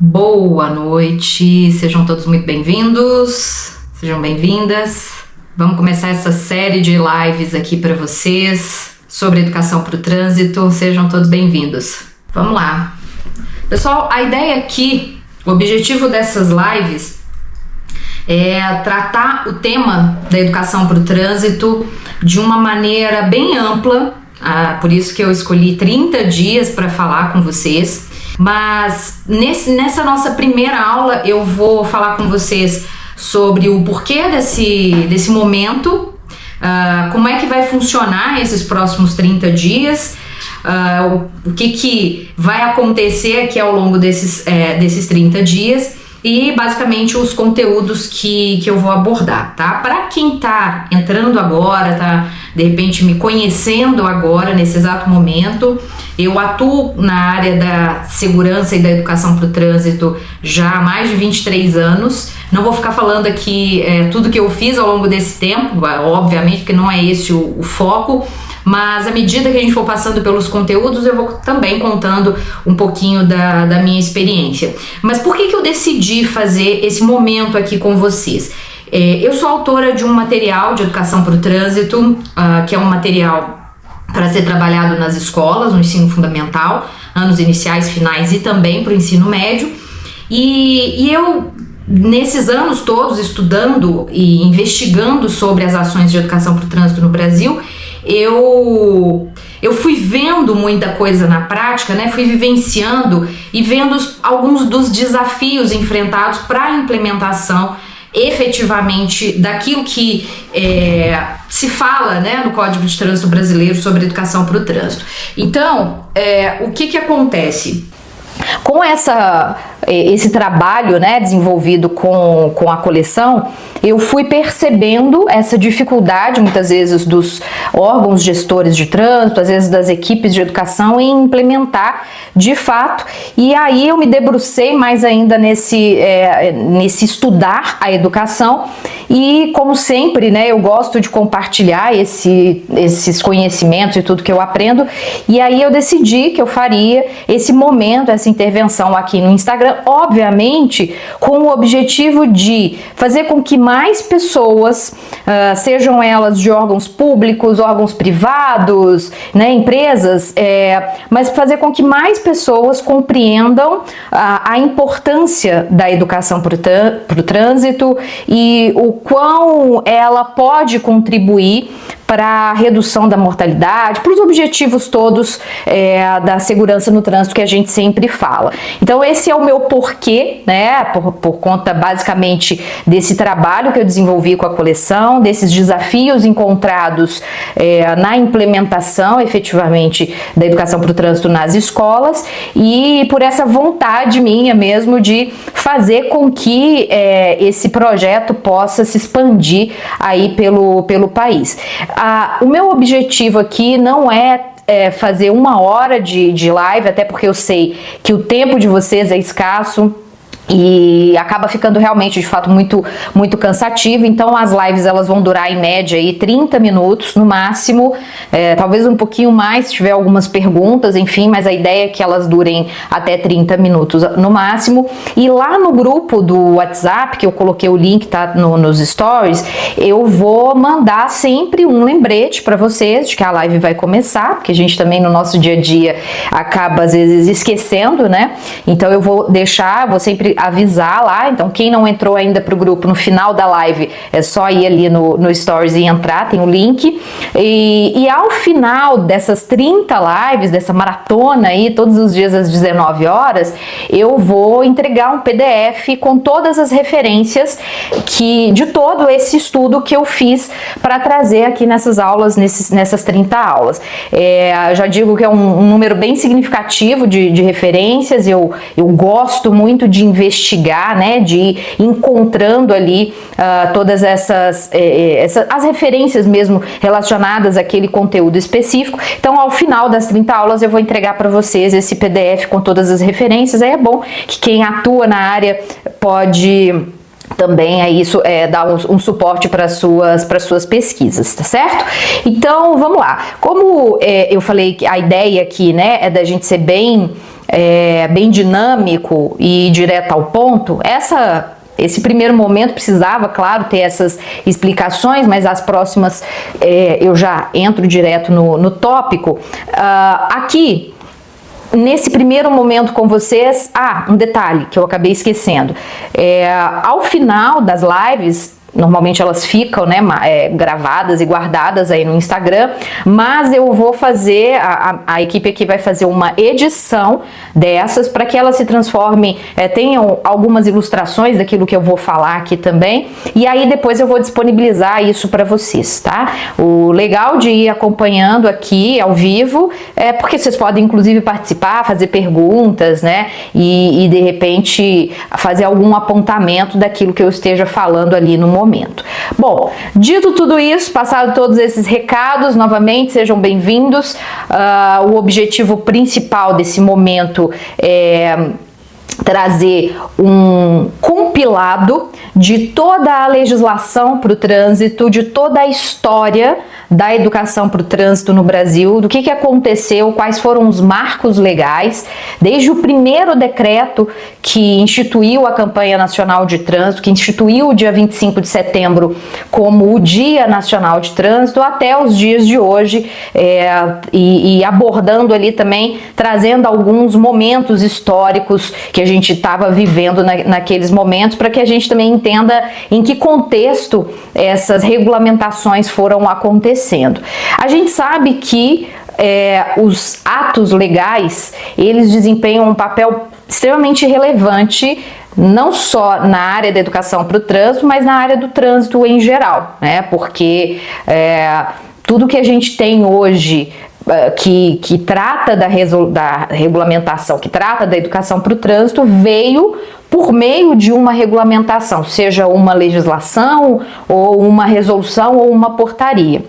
Boa noite, sejam todos muito bem-vindos, sejam bem-vindas. Vamos começar essa série de lives aqui para vocês sobre educação para o trânsito, sejam todos bem-vindos. Vamos lá. Pessoal, a ideia aqui, o objetivo dessas lives é tratar o tema da educação para o trânsito de uma maneira bem ampla, por isso que eu escolhi 30 dias para falar com vocês. Mas nessa nossa primeira aula eu vou falar com vocês sobre o porquê desse momento, como é que vai funcionar esses próximos 30 dias, o que vai acontecer aqui ao longo desses 30 dias e basicamente os conteúdos que eu vou abordar, tá? Para quem tá entrando agora, tá de repente me conhecendo agora, nesse exato momento, eu atuo na área da segurança e da educação para o trânsito já há mais de 23 anos. Não vou ficar falando aqui tudo que eu fiz ao longo desse tempo, obviamente que não é esse o foco, mas à medida que a gente for passando pelos conteúdos, eu vou também contando um pouquinho da minha experiência. Mas por que eu decidi fazer esse momento aqui com vocês? Eu sou autora de um material de educação para o trânsito, que é um material para ser trabalhado nas escolas, no ensino fundamental, anos iniciais, finais e também para o ensino médio. E eu, nesses anos todos, estudando e investigando sobre as ações de educação para o trânsito no Brasil, eu fui vendo muita coisa na prática, né? Fui vivenciando e vendo alguns dos desafios enfrentados para a implementação efetivamente daquilo que se fala, né, no Código de Trânsito Brasileiro sobre educação para o trânsito. Então, o que acontece? Com esse trabalho, né, desenvolvido com a coleção, eu fui percebendo essa dificuldade, muitas vezes, dos órgãos gestores de trânsito, às vezes das equipes de educação, em implementar de fato, e aí eu me debrucei mais ainda nesse estudar a educação, e como sempre, né, eu gosto de compartilhar esses conhecimentos e tudo que eu aprendo, e aí eu decidi que eu faria esse momento, essa intervenção aqui no Instagram, obviamente com o objetivo de fazer com que mais pessoas, sejam elas de órgãos públicos, órgãos privados, né, empresas, mas fazer com que mais pessoas compreendam a importância da educação para o trânsito e o quão ela pode contribuir para a redução da mortalidade, para os objetivos todos da segurança no trânsito que a gente sempre fala. Então esse é o meu porquê, né, por conta basicamente desse trabalho que eu desenvolvi com a coleção, desses desafios encontrados na implementação efetivamente da educação para o trânsito nas escolas e por essa vontade minha mesmo de fazer com que esse projeto possa se expandir aí pelo país. O meu objetivo aqui não é fazer 1 hora de live, até porque eu sei que o tempo de vocês é escasso e acaba ficando realmente, de fato, muito, muito cansativo. Então as lives elas vão durar em média aí 30 minutos no máximo, talvez um pouquinho mais se tiver algumas perguntas, enfim, mas a ideia é que elas durem até 30 minutos no máximo. E lá no grupo do WhatsApp, que eu coloquei o link, tá nos stories, eu vou mandar sempre um lembrete para vocês de que a live vai começar, porque a gente também no nosso dia a dia acaba às vezes esquecendo, né? Então eu vou sempre avisar lá, então quem não entrou ainda pro grupo, no final da live é só ir ali no Stories e entrar, tem o link, e ao final dessas 30 lives, dessa maratona aí, todos os dias às 19 horas, eu vou entregar um PDF com todas as referências de todo esse estudo que eu fiz para trazer aqui nessas aulas, nessas 30 aulas. Já digo que é um número bem significativo de referências, eu gosto muito de investigar, né, de ir encontrando ali todas as referências mesmo relacionadas àquele conteúdo específico. Então, ao final das 30 aulas, eu vou entregar para vocês esse PDF com todas as referências. Aí é bom que quem atua na área pode também dar um suporte para suas pesquisas, tá certo? Então, vamos lá. Como eu falei que a ideia aqui, né, é da gente ser bem bem dinâmico e direto ao ponto, esse primeiro momento precisava, claro, ter essas explicações, mas as próximas eu já entro direto no tópico. Aqui, nesse primeiro momento com vocês, um detalhe que eu acabei esquecendo. Ao final das lives, normalmente elas ficam, né, gravadas e guardadas aí no Instagram, mas eu vou fazer, a equipe aqui vai fazer uma edição dessas para que elas se transformem, tenham algumas ilustrações daquilo que eu vou falar aqui também, e aí depois eu vou disponibilizar isso para vocês, tá? O legal de ir acompanhando aqui ao vivo é porque vocês podem inclusive participar, fazer perguntas, né, e de repente fazer algum apontamento daquilo que eu esteja falando ali no momento. Bom, dito tudo isso, passado todos esses recados, novamente sejam bem-vindos. O objetivo principal desse momento é trazer um compilado de toda a legislação para o trânsito, de toda a história da educação para o trânsito no Brasil, do que aconteceu, quais foram os marcos legais, desde o primeiro decreto que instituiu a campanha nacional de trânsito, que instituiu o dia 25 de setembro como o Dia Nacional de Trânsito, até os dias de hoje, e abordando ali também, trazendo alguns momentos históricos que a gente estava vivendo naqueles momentos, para que a gente também entenda em que contexto essas regulamentações foram acontecendo. A gente sabe que os atos legais, eles desempenham um papel extremamente relevante, não só na área da educação para o trânsito, mas na área do trânsito em geral, né? Porque tudo que a gente tem hoje que trata da regulamentação, que trata da educação para o trânsito, veio por meio de uma regulamentação, seja uma legislação, ou uma resolução, ou uma portaria.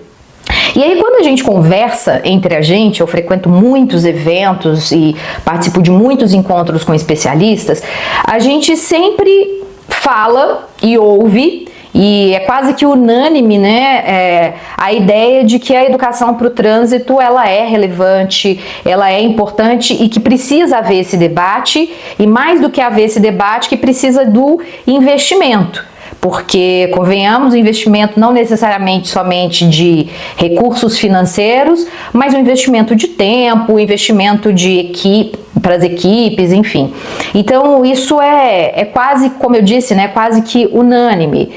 E aí, quando a gente conversa entre a gente, eu frequento muitos eventos e participo de muitos encontros com especialistas, a gente sempre fala e ouve, e é quase que unânime, né, a ideia de que a educação para o trânsito, ela é relevante, ela é importante e que precisa haver esse debate, e mais do que haver esse debate, que precisa do investimento. Porque, convenhamos, o investimento não necessariamente somente de recursos financeiros, mas o investimento de tempo, o investimento de equipe, para as equipes, enfim. Então, isso é quase, como eu disse, né, quase que unânime,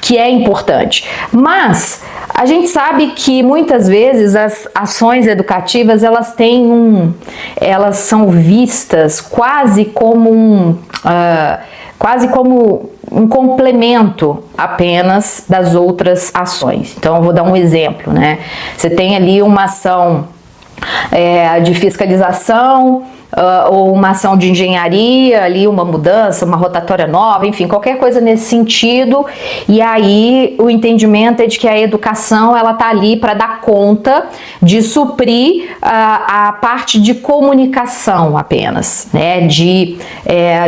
que é importante. Mas a gente sabe que muitas vezes as ações educativas, elas são vistas quase como um complemento apenas das outras ações. Então, eu vou dar um exemplo, né? Você tem ali uma ação de fiscalização, ou uma ação de engenharia, ali uma mudança, uma rotatória nova, enfim, qualquer coisa nesse sentido, e aí o entendimento é de que a educação, ela tá ali para dar conta de suprir a parte de comunicação apenas, né, de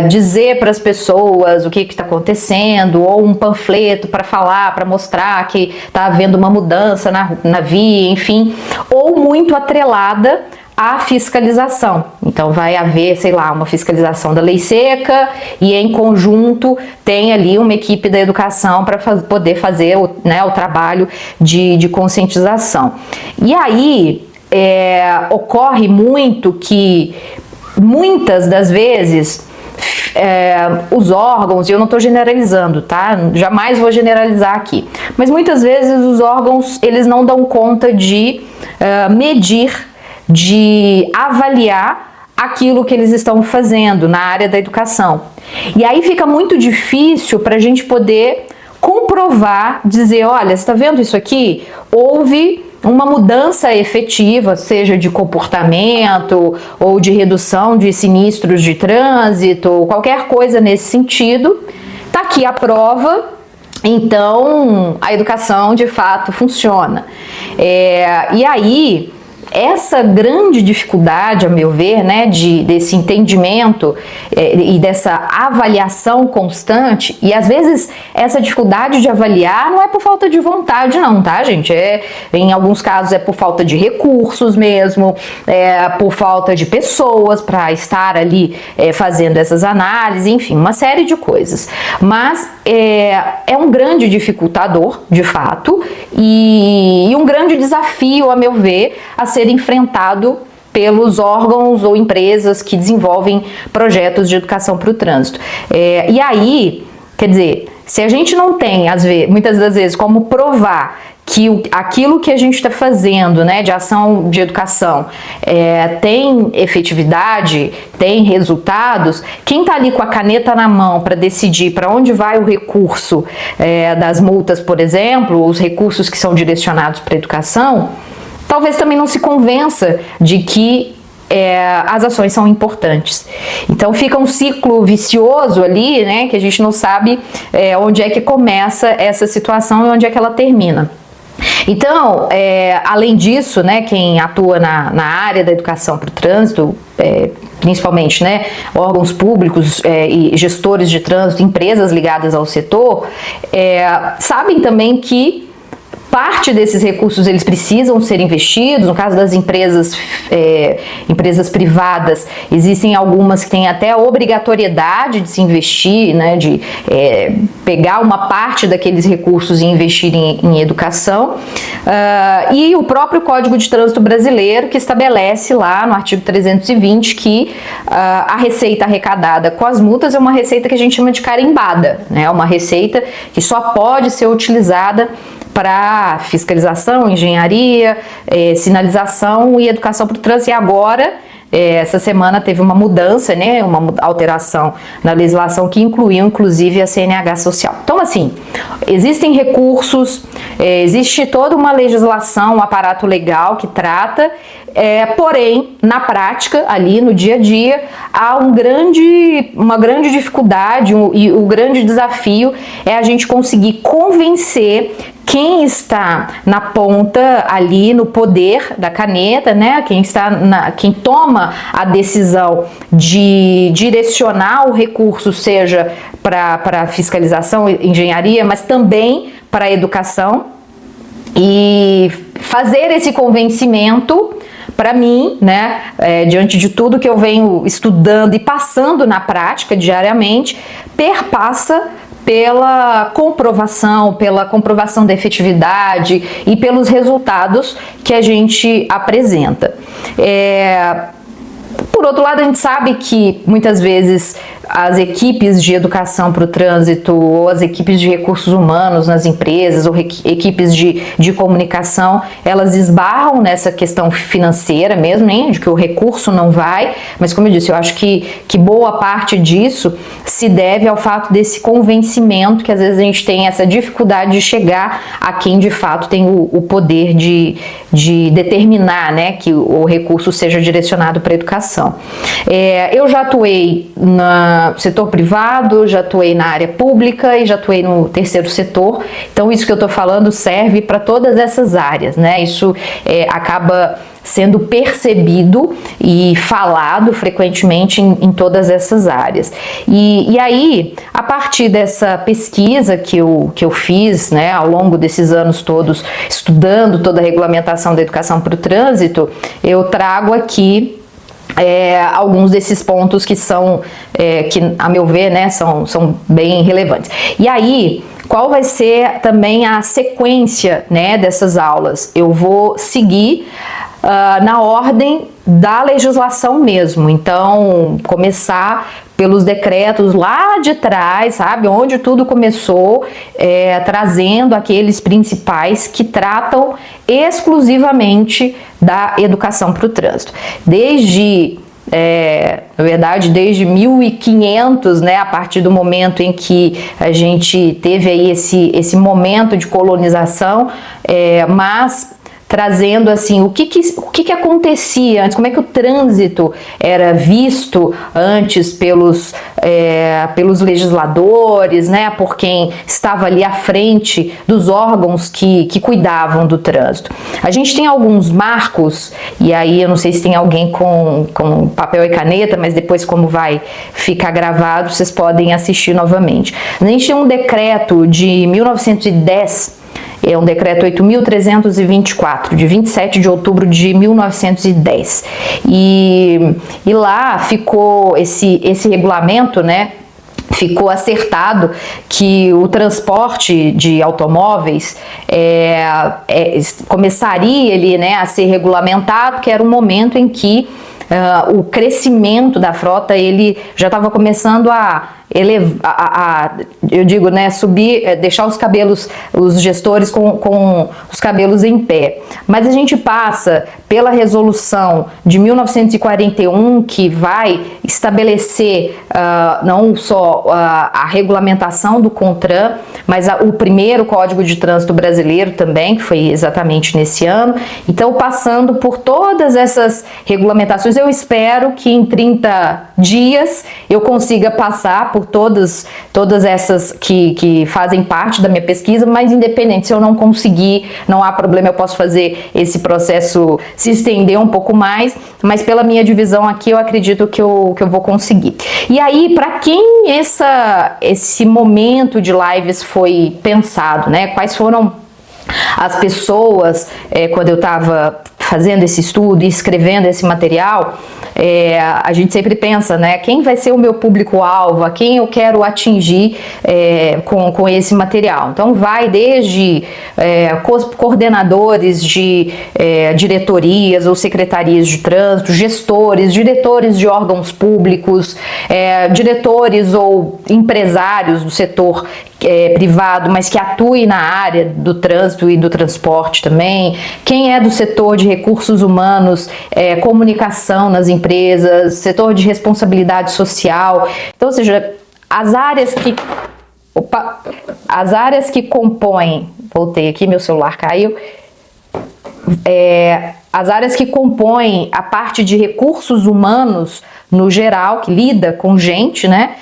dizer para as pessoas o que está acontecendo, ou um panfleto para falar, para mostrar que está havendo uma mudança na via, enfim, ou muito atrelada a fiscalização. Então vai haver, sei lá, uma fiscalização da lei seca e em conjunto tem ali uma equipe da educação para poder fazer o trabalho de conscientização. E aí ocorre muito que muitas das vezes os órgãos, e eu não estou generalizando, tá? Jamais vou generalizar aqui, mas muitas vezes os órgãos, eles não dão conta de medir, de avaliar aquilo que eles estão fazendo na área da educação. E aí fica muito difícil para a gente poder comprovar, dizer, olha, você está vendo isso aqui? Houve uma mudança efetiva, seja de comportamento ou de redução de sinistros de trânsito, ou qualquer coisa nesse sentido. Está aqui a prova, então a educação de fato funciona. E aí essa grande dificuldade, a meu ver, né, desse entendimento e dessa avaliação constante, e às vezes essa dificuldade de avaliar não é por falta de vontade não, tá, gente? Em alguns casos é por falta de recursos mesmo, por falta de pessoas para estar ali fazendo essas análises, enfim, uma série de coisas. Mas é um grande dificultador, de fato, e um grande desafio, a meu ver, a ser enfrentado pelos órgãos ou empresas que desenvolvem projetos de educação para o trânsito. E aí, quer dizer, se a gente não tem, muitas das vezes, como provar que aquilo que a gente está fazendo, né, de ação de educação, tem efetividade, tem resultados, quem está ali com a caneta na mão para decidir para onde vai o recurso das multas, por exemplo, os recursos que são direcionados para a educação, talvez também não se convença de que as ações são importantes. Então fica um ciclo vicioso ali, né, que a gente não sabe onde é que começa essa situação e onde é que ela termina. Então, além disso, né, quem atua na área da educação para o trânsito, principalmente, né, órgãos públicos e gestores de trânsito, empresas ligadas ao setor, sabem também que parte desses recursos eles precisam ser investidos. No caso das empresas privadas, existem algumas que têm até a obrigatoriedade de se investir, né, de pegar uma parte daqueles recursos e investir em educação. E o próprio Código de Trânsito Brasileiro, que estabelece lá no artigo 320 que a receita arrecadada com as multas é uma receita que a gente chama de carimbada, né, uma receita que só pode ser utilizada para fiscalização, engenharia, sinalização e educação para o trânsito. E agora, essa semana teve uma mudança, né, uma alteração na legislação que incluiu inclusive a CNH social. Então, assim, existem recursos, existe toda uma legislação, um aparato legal que trata, porém, na prática, ali no dia a dia, há uma grande dificuldade e o grande desafio é a gente conseguir convencer quem está na ponta ali no poder da caneta, né? Quem toma a decisão de direcionar o recurso, seja para fiscalização, engenharia, mas também para a educação, e fazer esse convencimento. Para mim, né, diante de tudo que eu venho estudando e passando na prática diariamente, perpassa pela comprovação da efetividade e pelos resultados que a gente apresenta. Por outro lado, a gente sabe que muitas vezes as equipes de educação para o trânsito, ou as equipes de recursos humanos nas empresas, ou equipes de comunicação, elas esbarram nessa questão financeira mesmo, né, de que o recurso não vai, mas como eu disse, eu acho que boa parte disso se deve ao fato desse convencimento, que às vezes a gente tem essa dificuldade de chegar a quem de fato tem o poder de determinar, né, que o recurso seja direcionado para a educação. Eu já atuei no setor privado, já atuei na área pública e já atuei no terceiro setor, então isso que eu estou falando serve para todas essas áreas, né? Isso acaba sendo percebido e falado frequentemente em todas essas áreas. E aí, a partir dessa pesquisa que eu fiz, né, ao longo desses anos todos, estudando toda a regulamentação da educação para o trânsito, eu trago aqui alguns desses pontos que são, que a meu ver, né, são bem relevantes. E aí, qual vai ser também a sequência, né, dessas aulas? Eu vou seguir na ordem da legislação mesmo, então começar pelos decretos lá de trás, sabe, onde tudo começou, trazendo aqueles principais que tratam exclusivamente da educação para o trânsito. Na verdade, desde 1500, né, a partir do momento em que a gente teve aí esse momento de colonização, mas trazendo assim o que acontecia antes, como é que o trânsito era visto antes pelos pelos legisladores, né, por quem estava ali à frente dos órgãos que cuidavam do trânsito. A gente tem alguns marcos, e aí eu não sei se tem alguém com papel e caneta, mas depois, como vai ficar gravado, vocês podem assistir novamente. A gente tem um decreto de 1910, é um decreto 8.324, de 27 de outubro de 1910. E lá ficou esse regulamento, né? Ficou acertado que o transporte de automóveis começaria ele, né, a ser regulamentado, que era um momento em que o crescimento da frota ele já estava começando eu digo, né, subir, deixar os gestores com os cabelos em pé. Mas a gente passa pela resolução de 1941, que vai estabelecer não só a regulamentação do CONTRAN, mas o primeiro Código de Trânsito Brasileiro também, que foi exatamente nesse ano. Então, passando por todas essas regulamentações, eu espero que em 30 dias eu consiga passar por todas essas que fazem parte da minha pesquisa, mas independente, se eu não conseguir, não há problema, eu posso fazer esse processo se estender um pouco mais, mas pela minha divisão aqui eu acredito que eu vou conseguir. E aí, para quem esse momento de lives foi pensado, né? Quais foram as pessoas, quando eu estava fazendo esse estudo e escrevendo esse material, a gente sempre pensa, né, quem vai ser o meu público-alvo, a quem eu quero atingir com esse material. Então vai desde coordenadores de diretorias ou secretarias de trânsito, gestores, diretores de órgãos públicos, diretores ou empresários do setor privado, mas que atue na área do trânsito e do transporte também, quem é do setor de recursos humanos, comunicação nas empresas, setor de responsabilidade social. Então, ou seja, as áreas que compõem, voltei aqui, meu celular caiu, as áreas que compõem a parte de recursos humanos no geral, que lida com gente, né?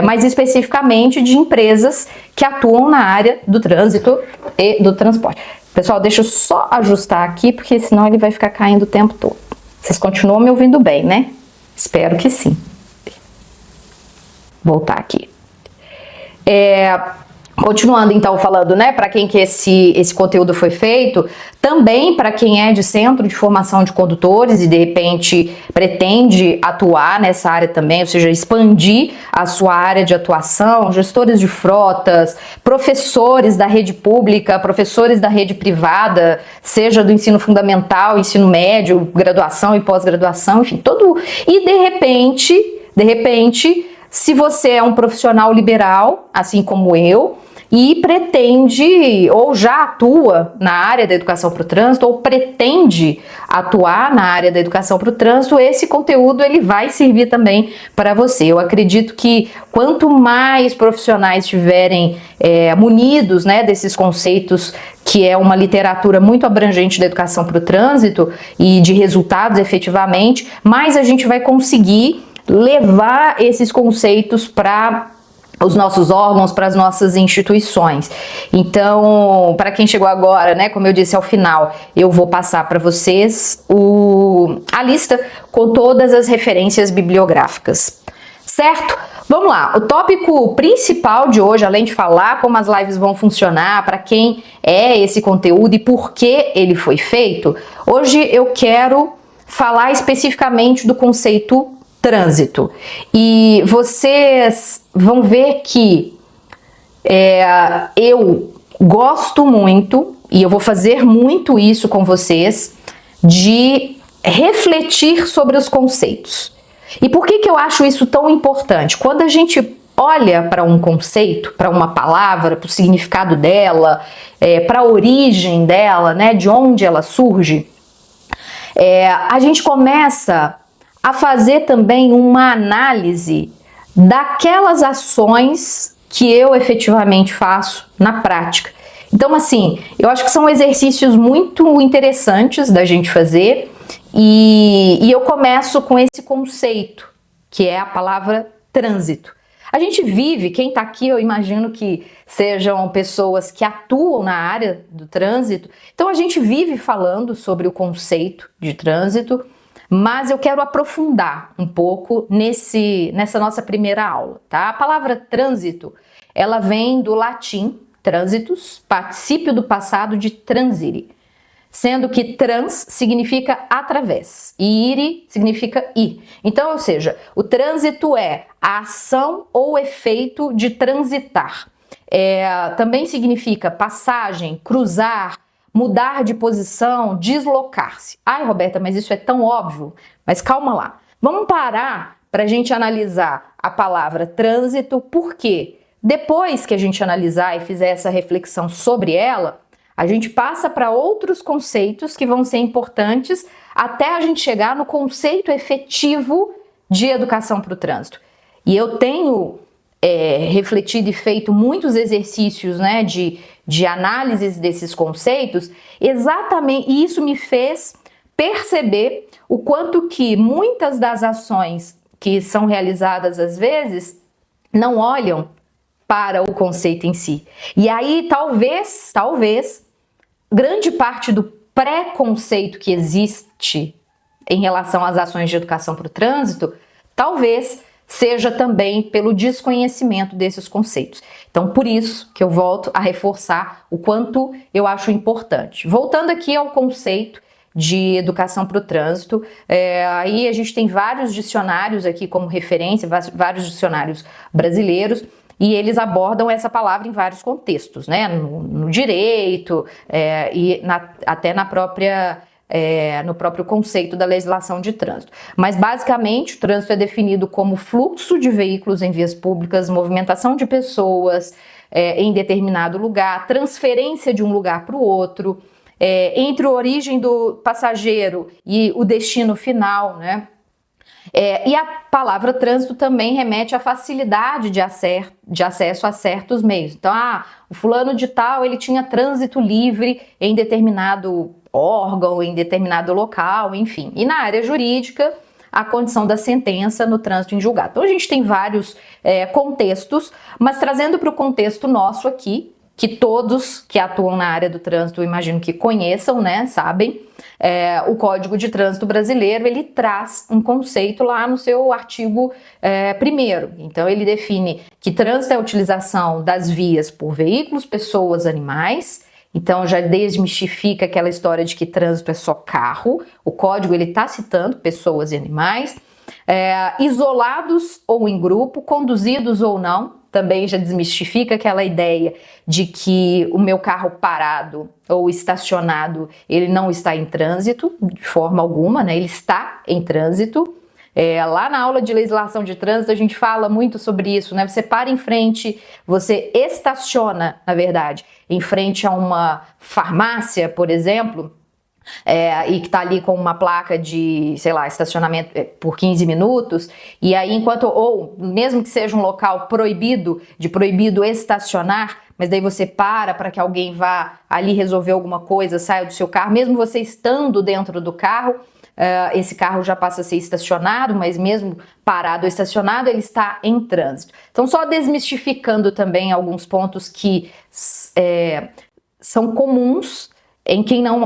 Mais especificamente de empresas que atuam na área do trânsito e do transporte. Pessoal, deixa eu só ajustar aqui, porque senão ele vai ficar caindo o tempo todo. Vocês continuam me ouvindo bem, né? Espero que sim. Voltar aqui. Continuando então falando, né, para quem que esse conteúdo foi feito, também para quem é de centro de formação de condutores e de repente pretende atuar nessa área também, ou seja, expandir a sua área de atuação, gestores de frotas, professores da rede pública, professores da rede privada, seja do ensino fundamental, ensino médio, graduação e pós-graduação, enfim, e de repente, se você é um profissional liberal, assim como eu, e pretende ou já atua na área da educação para o trânsito ou pretende atuar na área da educação para o trânsito, esse conteúdo ele vai servir também para você. Eu acredito que quanto mais profissionais estiverem munidos, né, desses conceitos, que é uma literatura muito abrangente da educação para o trânsito e de resultados efetivamente, mais a gente vai conseguir levar esses conceitos para os nossos órgãos, para as nossas instituições. Então, para quem chegou agora, né, como eu disse ao final, eu vou passar para vocês a lista com todas as referências bibliográficas, certo? Vamos lá, o tópico principal de hoje, além de falar como as lives vão funcionar, para quem é esse conteúdo e por que ele foi feito, hoje eu quero falar especificamente do conceito trânsito. E vocês vão ver que eu gosto muito, e eu vou fazer muito isso com vocês, de refletir sobre os conceitos. E por que eu acho isso tão importante? Quando a gente olha para um conceito, para uma palavra, para o significado dela, para a origem dela, né, de onde ela surge, a gente começa a fazer também uma análise daquelas ações que eu efetivamente faço na prática. Então, assim, eu acho que são exercícios muito interessantes da gente fazer e eu começo com esse conceito, que é a palavra trânsito. A gente vive, quem está aqui eu imagino que sejam pessoas que atuam na área do trânsito, então a gente vive falando sobre o conceito de trânsito, mas eu quero aprofundar um pouco nessa nossa primeira aula, tá? A palavra trânsito, ela vem do latim trânsitus, particípio do passado de transire, sendo que trans significa através e ire significa ir. Então, ou seja, o trânsito é a ação ou efeito de transitar. Também significa passagem, cruzar, mudar de posição, deslocar-se. Ai, Roberta, mas isso é tão óbvio. Mas calma lá. Vamos parar para a gente analisar a palavra trânsito, porque depois que a gente analisar e fizer essa reflexão sobre ela, a gente passa para outros conceitos que vão ser importantes até a gente chegar no conceito efetivo de educação para o trânsito. E eu tenho refletido e feito muitos exercícios, né, de análises desses conceitos, exatamente, e isso me fez perceber o quanto que muitas das ações que são realizadas às vezes não olham para o conceito em si. E aí talvez grande parte do preconceito que existe em relação às ações de educação para o trânsito, talvez seja também pelo desconhecimento desses conceitos. Então, por isso que eu volto a reforçar o quanto eu acho importante. Voltando aqui ao conceito de educação para o trânsito, aí a gente tem vários dicionários aqui como referência, vários dicionários brasileiros, e eles abordam essa palavra em vários contextos, né? No direito e até no próprio conceito da legislação de trânsito. Mas basicamente o trânsito é definido como fluxo de veículos em vias públicas, movimentação de pessoas em determinado lugar, transferência de um lugar para o outro, entre a origem do passageiro e o destino final, né? E a palavra trânsito também remete à facilidade de acesso a certos meios. Então, o fulano de tal, ele tinha trânsito livre em determinado órgão, em determinado local, enfim. E na área jurídica, a condição da sentença no trânsito em julgado. Então, a gente tem vários contextos, mas trazendo para o contexto nosso aqui, que todos que atuam na área do trânsito, eu imagino que conheçam, né, sabem, o Código de Trânsito Brasileiro, ele traz um conceito lá no seu artigo 1º. Então, ele define que trânsito é a utilização das vias por veículos, pessoas, animais. Então, já desmistifica aquela história de que trânsito é só carro. O Código, ele está citando pessoas e animais. Isolados ou em grupo, conduzidos ou não, também já desmistifica aquela ideia de que o meu carro parado ou estacionado, ele não está em trânsito, de forma alguma, né? Ele está em trânsito. Lá na aula de legislação de trânsito a gente fala muito sobre isso, né? Você para em frente, você estaciona, na verdade, em frente a uma farmácia, por exemplo, e que está ali com uma placa de, sei lá, estacionamento por 15 minutos, e aí ou mesmo que seja um local proibido estacionar, mas daí você para que alguém vá ali resolver alguma coisa, saia do seu carro, mesmo você estando dentro do carro, esse carro já passa a ser estacionado, mas mesmo parado ou estacionado, ele está em trânsito. Então, só desmistificando também alguns pontos que são comuns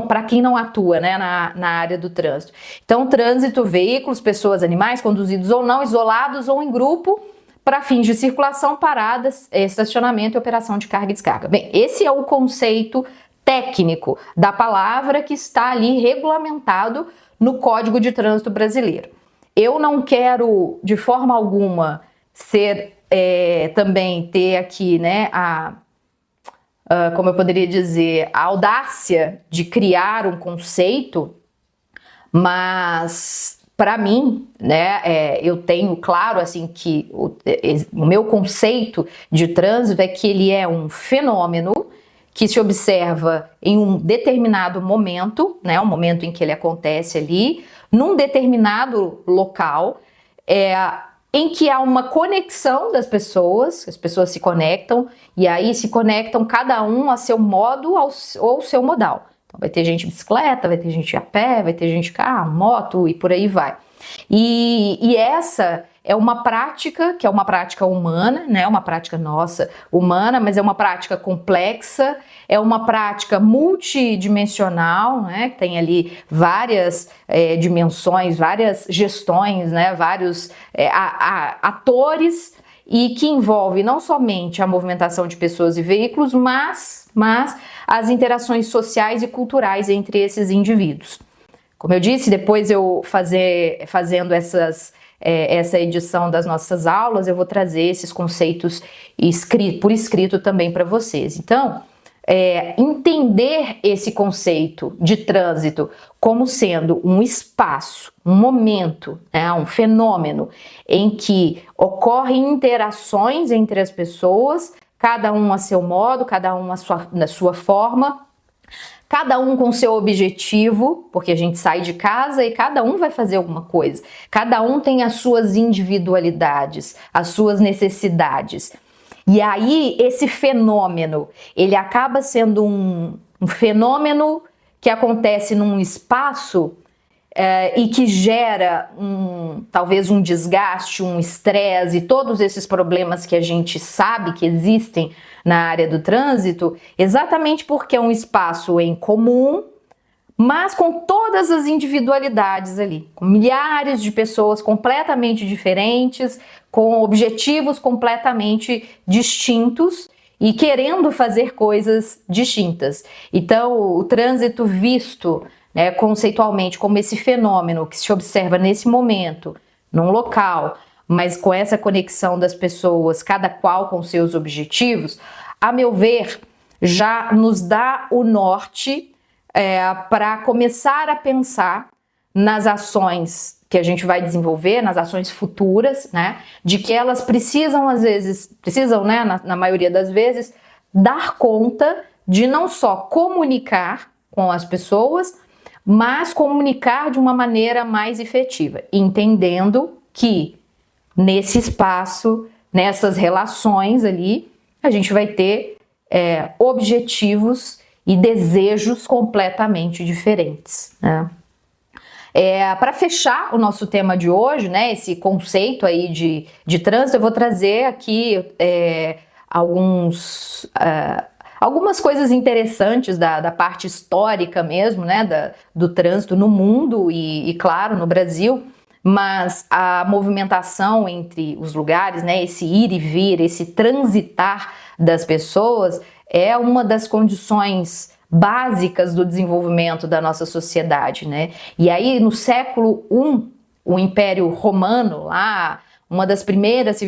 para quem não atua, né, na área do trânsito. Então, trânsito, veículos, pessoas, animais, conduzidos ou não, isolados ou em grupo, para fins de circulação, paradas, estacionamento e operação de carga e descarga. Bem, esse é o conceito técnico da palavra que está ali regulamentado no Código de Trânsito Brasileiro. Eu não quero, de forma alguma, também ter aqui, né, como eu poderia dizer, a audácia de criar um conceito, mas para mim, né, eu tenho claro assim que o meu conceito de trânsito é que ele é um fenômeno que se observa em um determinado momento, né, um momento em que ele acontece ali, num determinado local, em que há uma conexão das pessoas, as pessoas se conectam, e aí se conectam cada um a seu modo ou seu modal. Então vai ter gente de bicicleta, vai ter gente a pé, vai ter gente de carro, moto e por aí vai. E essa é uma prática que é uma prática humana, né? Uma prática nossa humana, mas é uma prática complexa, é uma prática multidimensional, né? Que tem ali várias dimensões, várias gestões, né? Vários atores, e que envolve não somente a movimentação de pessoas e veículos, mas as interações sociais e culturais entre esses indivíduos. Como eu disse, depois eu fazendo essa edição das nossas aulas, eu vou trazer esses conceitos por escrito também para vocês. Então, entender esse conceito de trânsito como sendo um espaço, um momento, né, um fenômeno em que ocorrem interações entre as pessoas, cada um a seu modo, cada um na sua forma, cada um com seu objetivo, porque a gente sai de casa e cada um vai fazer alguma coisa. Cada um tem as suas individualidades, as suas necessidades. E aí, esse fenômeno, ele acaba sendo um fenômeno que acontece num espaço e que gera talvez um desgaste, um estresse e todos esses problemas que a gente sabe que existem na área do trânsito, exatamente porque é um espaço em comum, mas com todas as individualidades ali, com milhares de pessoas completamente diferentes, com objetivos completamente distintos e querendo fazer coisas distintas. Então, o trânsito visto, né, conceitualmente como esse fenômeno que se observa nesse momento, num local, mas com essa conexão das pessoas, cada qual com seus objetivos, a meu ver, já nos dá o norte para começar a pensar nas ações que a gente vai desenvolver, nas ações futuras, né, de que elas precisam, às vezes, né, na maioria das vezes, dar conta de não só comunicar com as pessoas, mas comunicar de uma maneira mais efetiva, entendendo que nesse espaço, nessas relações ali, a gente vai ter objetivos e desejos completamente diferentes, né? Para fechar o nosso tema de hoje, né, esse conceito aí de trânsito, eu vou trazer aqui algumas coisas interessantes da parte histórica mesmo, né, do trânsito no mundo e claro, no Brasil, mas a movimentação entre os lugares, né, esse ir e vir, esse transitar das pessoas é uma das condições básicas do desenvolvimento da nossa sociedade, né? E aí, no século I, o Império Romano, lá, uma das primeiras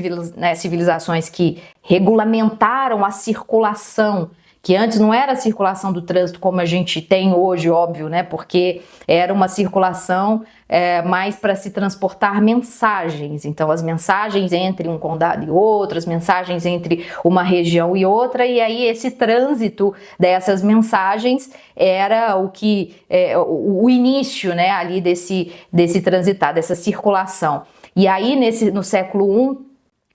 civilizações que regulamentaram a circulação, que antes não era a circulação do trânsito como a gente tem hoje, óbvio, né? Porque era uma circulação mais para se transportar mensagens. Então, as mensagens entre um condado e outro, as mensagens entre uma região e outra, e aí esse trânsito dessas mensagens era o início, né, ali desse transitar, dessa circulação. E aí, no século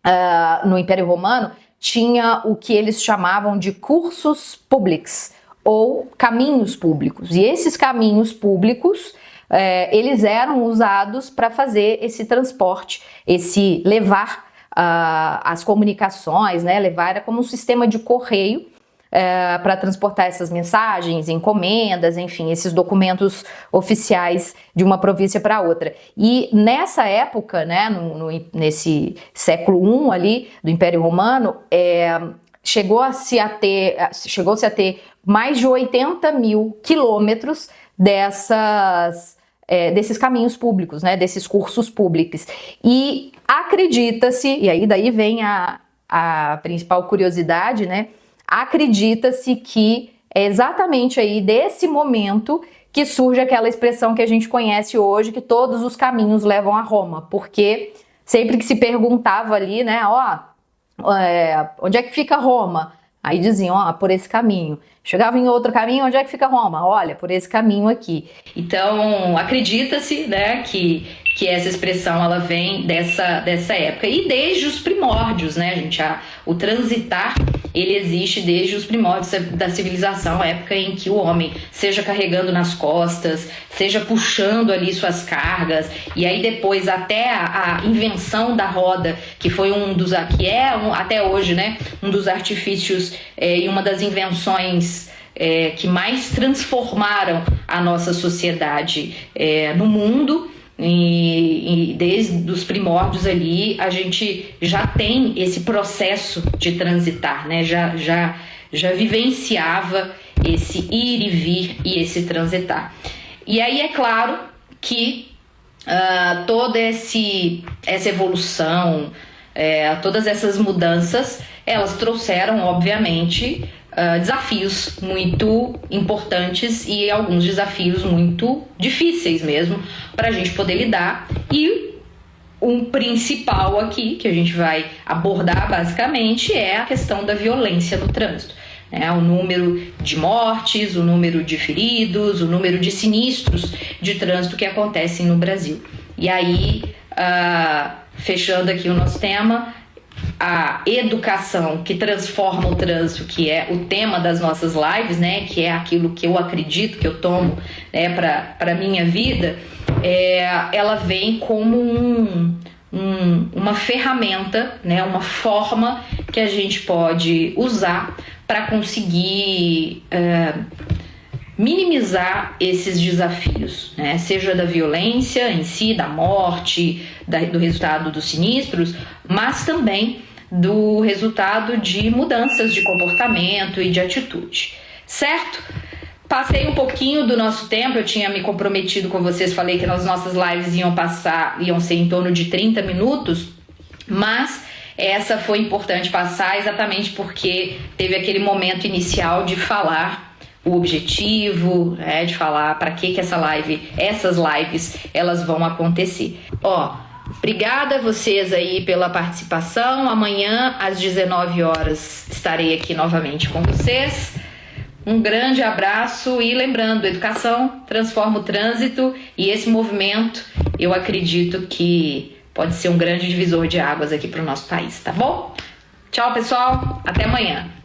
I, no Império Romano, tinha o que eles chamavam de cursus publics, ou caminhos públicos. E esses caminhos públicos, eles eram usados para fazer esse transporte, esse levar as comunicações, né? Era como um sistema de correio para transportar essas mensagens, encomendas, enfim, esses documentos oficiais de uma província para outra. E nessa época, né, nesse século I ali do Império Romano, chegou-se a ter mais de 80 mil quilômetros desses caminhos públicos, né, desses cursos públicos. E acredita-se, e aí daí vem a principal curiosidade, né, acredita-se que é exatamente aí desse momento que surge aquela expressão que a gente conhece hoje, que todos os caminhos levam a Roma, porque sempre que se perguntava ali, né, onde é que fica Roma? Aí diziam, por esse caminho. Chegava em outro caminho, onde é que fica Roma? Olha, por esse caminho aqui. Então, acredita-se, né, que essa expressão ela vem dessa época. E desde os primórdios, né, gente, o transitar ele existe desde os primórdios da civilização, a época em que o homem, seja carregando nas costas, seja puxando ali suas cargas, e aí depois até a invenção da roda, que foi até hoje, né, um dos artifícios e uma das invenções que mais transformaram a nossa sociedade no mundo. E desde os primórdios ali a gente já tem esse processo de transitar, né? Já vivenciava esse ir e vir e esse transitar. E aí é claro que toda essa evolução, todas essas mudanças, elas trouxeram, obviamente, desafios muito importantes e alguns desafios muito difíceis mesmo para a gente poder lidar, e um principal aqui que a gente vai abordar basicamente é a questão da violência no trânsito, o número de mortes, o número de feridos, o número de sinistros de trânsito que acontecem no Brasil. E aí, fechando aqui o nosso tema, a educação que transforma o trânsito, que é o tema das nossas lives, né, que é aquilo que eu acredito, que eu tomo, né, para a minha vida, ela vem como uma ferramenta, né, uma forma que a gente pode usar para conseguir minimizar esses desafios, né? Seja da violência em si, da morte, do resultado dos sinistros, mas também do resultado de mudanças de comportamento e de atitude, certo? Passei um pouquinho do nosso tempo, eu tinha me comprometido com vocês, falei que as nossas lives iam ser em torno de 30 minutos, mas essa foi importante passar exatamente porque teve aquele momento inicial de falar o objetivo, de falar para que essas lives elas vão acontecer. Obrigada a vocês aí pela participação. Amanhã às 19 horas estarei aqui novamente com vocês. Um grande abraço e lembrando, educação transforma o trânsito, e esse movimento eu acredito que pode ser um grande divisor de águas aqui para o nosso país, tá bom? Tchau, pessoal, até amanhã.